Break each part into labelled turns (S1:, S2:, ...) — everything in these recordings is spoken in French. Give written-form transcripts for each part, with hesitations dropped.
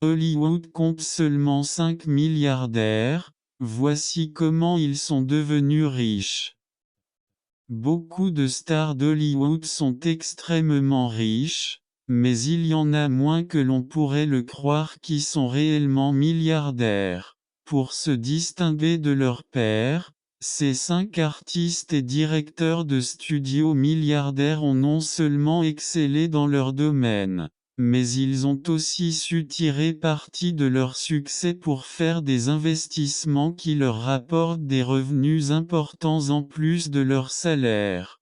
S1: Hollywood compte seulement 5 milliardaires, voici comment ils sont devenus riches. Beaucoup de stars d'Hollywood sont extrêmement riches, mais il y en a moins que l'on pourrait le croire qui sont réellement milliardaires. Pour se distinguer de leur père, ces 5 artistes et directeurs de studios milliardaires ont non seulement excellé dans leur domaine, mais ils ont aussi su tirer parti de leur succès pour faire des investissements qui leur rapportent des revenus importants en plus de leur salaire.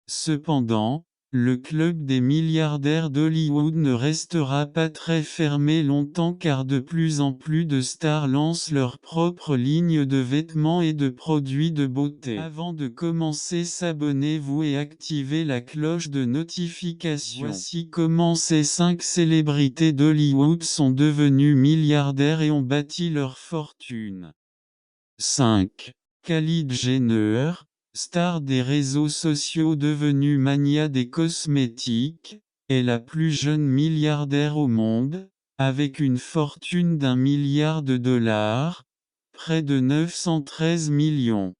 S1: Cependant, le club des milliardaires d'Hollywood ne restera pas très fermé longtemps car de plus en plus de stars lancent leur propre ligne de vêtements et de produits de beauté. Avant de commencer, abonnez-vous et activez la cloche de notification. Voici comment ces 5 célébrités d'Hollywood sont devenues milliardaires et ont bâti leur fortune. 5. Kylie Jenner, star des réseaux sociaux devenue mania des cosmétiques, est la plus jeune milliardaire au monde, avec une fortune d'1 milliard de dollars, près de 913 millions.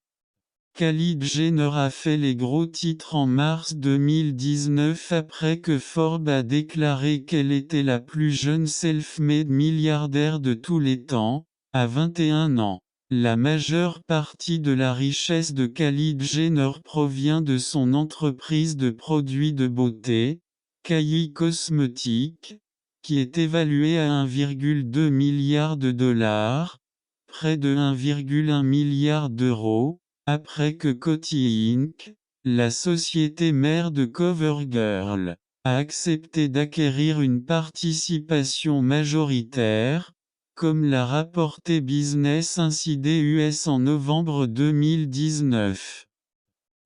S1: Kylie Jenner a fait les gros titres en mars 2019 après que Forbes a déclaré qu'elle était la plus jeune self-made milliardaire de tous les temps, à 21 ans. La majeure partie de la richesse de Kylie Jenner provient de son entreprise de produits de beauté, Kylie Cosmetics, qui est évaluée à 1,2 milliard de dollars, près de 1,1 milliard d'euros, après que Coty Inc., la société mère de CoverGirl, a accepté d'acquérir une participation majoritaire, comme l'a rapporté Business Insider US en novembre 2019.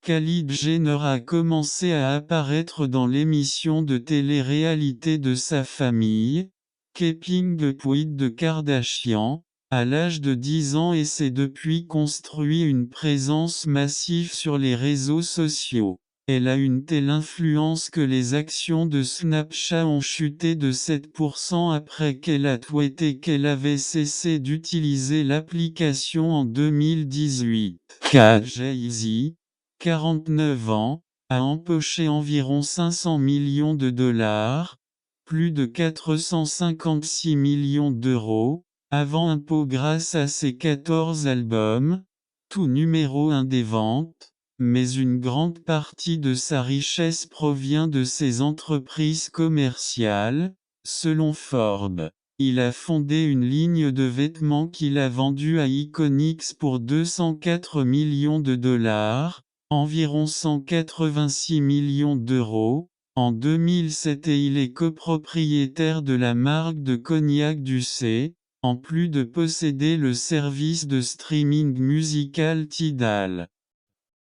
S1: Kylie Jenner a commencé à apparaître dans l'émission de télé-réalité de sa famille, Keeping Up with the Kardashians, à l'âge de 10 ans et s'est depuis construit une présence massive sur les réseaux sociaux. Elle a une telle influence que les actions de Snapchat ont chuté de 7% après qu'elle a tweeté qu'elle avait cessé d'utiliser l'application en 2018. Jay-Z, 49 ans, a empoché environ 500 millions de dollars, plus de 456 millions d'euros, avant impôt grâce à ses 14 albums, tout numéro 1 des ventes. Mais une grande partie de sa richesse provient de ses entreprises commerciales, selon Forbes. Il a fondé une ligne de vêtements qu'il a vendue à Iconics pour 204 millions de dollars, environ 186 millions d'euros, en 2007 et il est copropriétaire de la marque de cognac Ducé, en plus de posséder le service de streaming musical Tidal.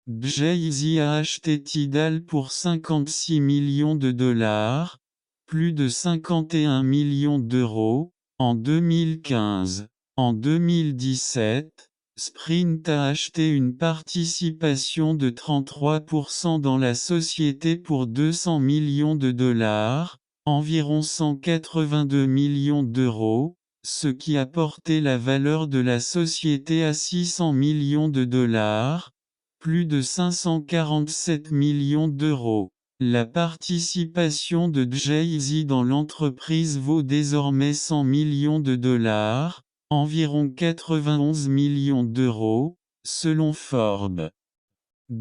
S1: Jay-Z a acheté Tidal pour 56 millions de dollars, plus de 51 millions d'euros, en 2015. En 2017, Sprint a acheté une participation de 33% dans la société pour 200 millions de dollars, environ 182 millions d'euros, ce qui a porté la valeur de la société à 600 millions de dollars, plus de 547 millions d'euros. La participation de Jay-Z dans l'entreprise vaut désormais 100 millions de dollars, environ 91 millions d'euros, selon Forbes.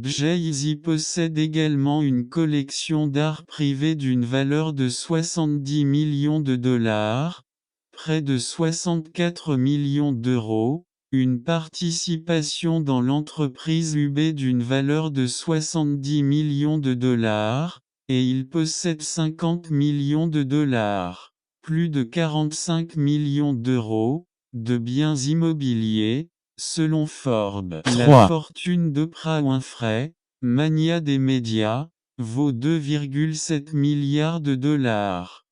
S1: Jay-Z possède également une collection d'art privé d'une valeur de 70 millions de dollars, près de 64 millions d'euros, une participation dans l'entreprise UB d'une valeur de 70 millions de dollars, et il possède 50 millions de dollars, plus de 45 millions d'euros, de biens immobiliers, selon Forbes.
S2: 3.
S1: La fortune d'Oprah Winfrey, mania des médias, vaut 2,7 milliards de dollars.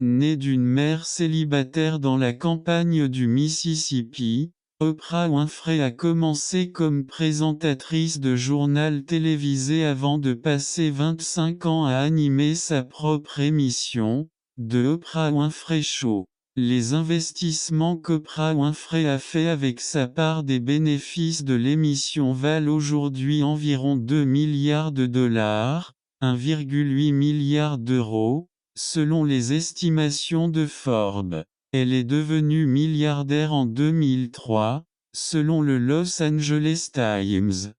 S1: Née d'une mère célibataire dans la campagne du Mississippi, Oprah Winfrey a commencé comme présentatrice de journal télévisé avant de passer 25 ans à animer sa propre émission, The Oprah Winfrey Show. Les investissements qu'Oprah Winfrey a fait avec sa part des bénéfices de l'émission valent aujourd'hui environ 2 milliards de dollars, 1,8 milliard d'euros, selon les estimations de Forbes. Elle est devenue milliardaire en 2003, selon le Los Angeles Times.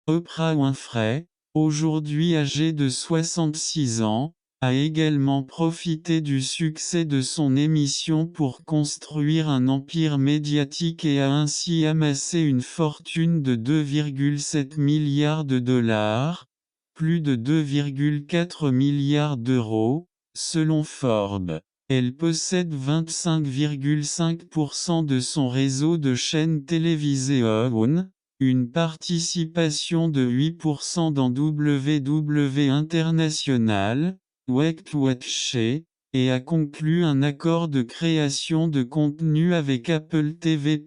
S1: Oprah Winfrey, aujourd'hui âgée de 66 ans, a également profité du succès de son émission pour construire un empire médiatique et a ainsi amassé une fortune de 2,7 milliards de dollars, plus de 2,4 milliards d'euros, selon Forbes. Elle possède 25,5% de son réseau de chaînes télévisées OWN, une participation de 8% dans WW International, Watch, et a conclu un accord de création de contenu avec Apple TV+.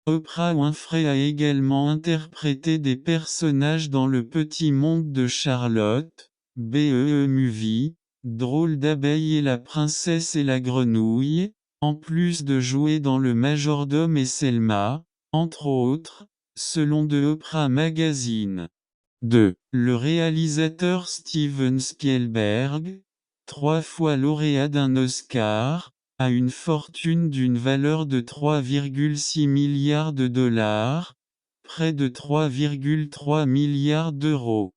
S1: Oprah Winfrey a également interprété des personnages dans Le Petit Monde de Charlotte, BEE Movie, Drôle d'abeille et La Princesse et la Grenouille, en plus de jouer dans Le Majordome et Selma, entre autres, selon The Oprah Magazine. 2. Le réalisateur Steven Spielberg, 3 fois lauréat d'un Oscar, a une fortune d'une valeur de 3,6 milliards de dollars, près de 3,3 milliards d'euros.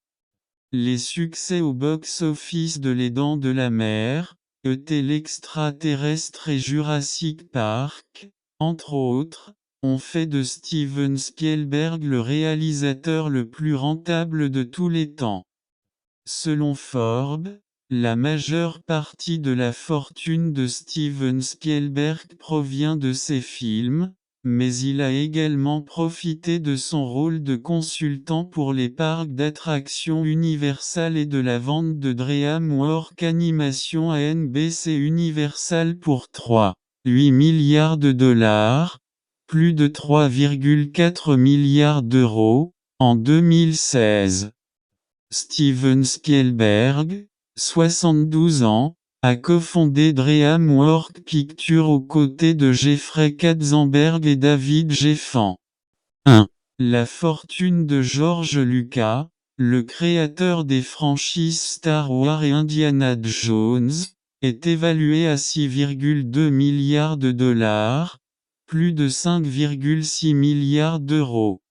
S1: Les succès au box-office de Les Dents de la Mer, E.T. l'extraterrestre et Jurassic Park, entre autres, ont fait de Steven Spielberg le réalisateur le plus rentable de tous les temps. Selon Forbes, la majeure partie de la fortune de Steven Spielberg provient de ses films, mais il a également profité de son rôle de consultant pour les parcs d'attractions Universal et de la vente de DreamWorks Animation à NBC Universal pour 3,8 milliards de dollars, plus de 3,4 milliards d'euros, en 2016. Steven Spielberg, 72 ans, a cofondé DreamWorks Pictures aux côtés de Jeffrey Katzenberg et David Geffen. 1. La fortune de George Lucas, le créateur des franchises Star Wars et Indiana Jones, est évaluée à 6,2 milliards de dollars, plus de 5,6 milliards d'euros.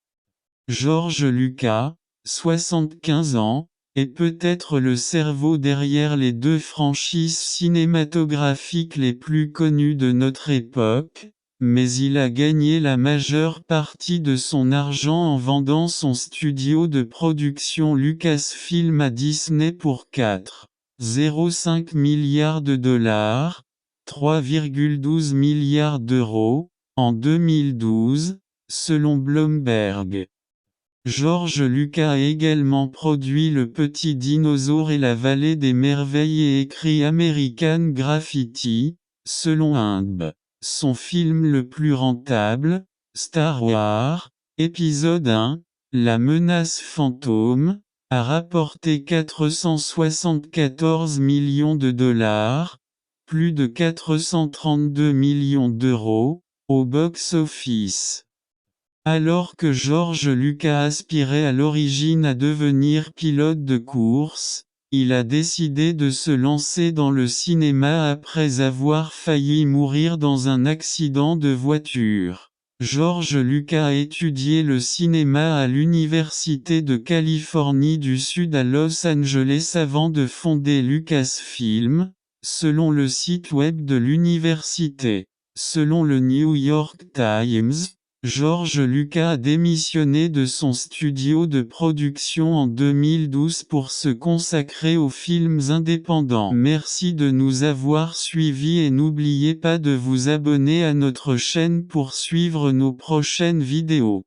S1: George Lucas, 75 ans, est peut-être le cerveau derrière les 2 franchises cinématographiques les plus connues de notre époque, mais il a gagné la majeure partie de son argent en vendant son studio de production Lucasfilm à Disney pour 4,05 milliards de dollars, 3,12 milliards d'euros, en 2012, selon Bloomberg. George Lucas a également produit Le Petit Dinosaure et La Vallée des Merveilles et écrit American Graffiti, selon Inb. Son film le plus rentable, Star Wars, épisode 1, La menace fantôme, a rapporté 474 millions de dollars, plus de 432 millions d'euros, au box-office. Alors que George Lucas aspirait à l'origine à devenir pilote de course, il a décidé de se lancer dans le cinéma après avoir failli mourir dans un accident de voiture. George Lucas a étudié le cinéma à l'Université de Californie du Sud à Los Angeles avant de fonder Lucasfilm, selon le site web de l'université. Selon le New York Times, George Lucas a démissionné de son studio de production en 2012 pour se consacrer aux films indépendants. Merci de nous avoir suivis et n'oubliez pas de vous abonner à notre chaîne pour suivre nos prochaines vidéos.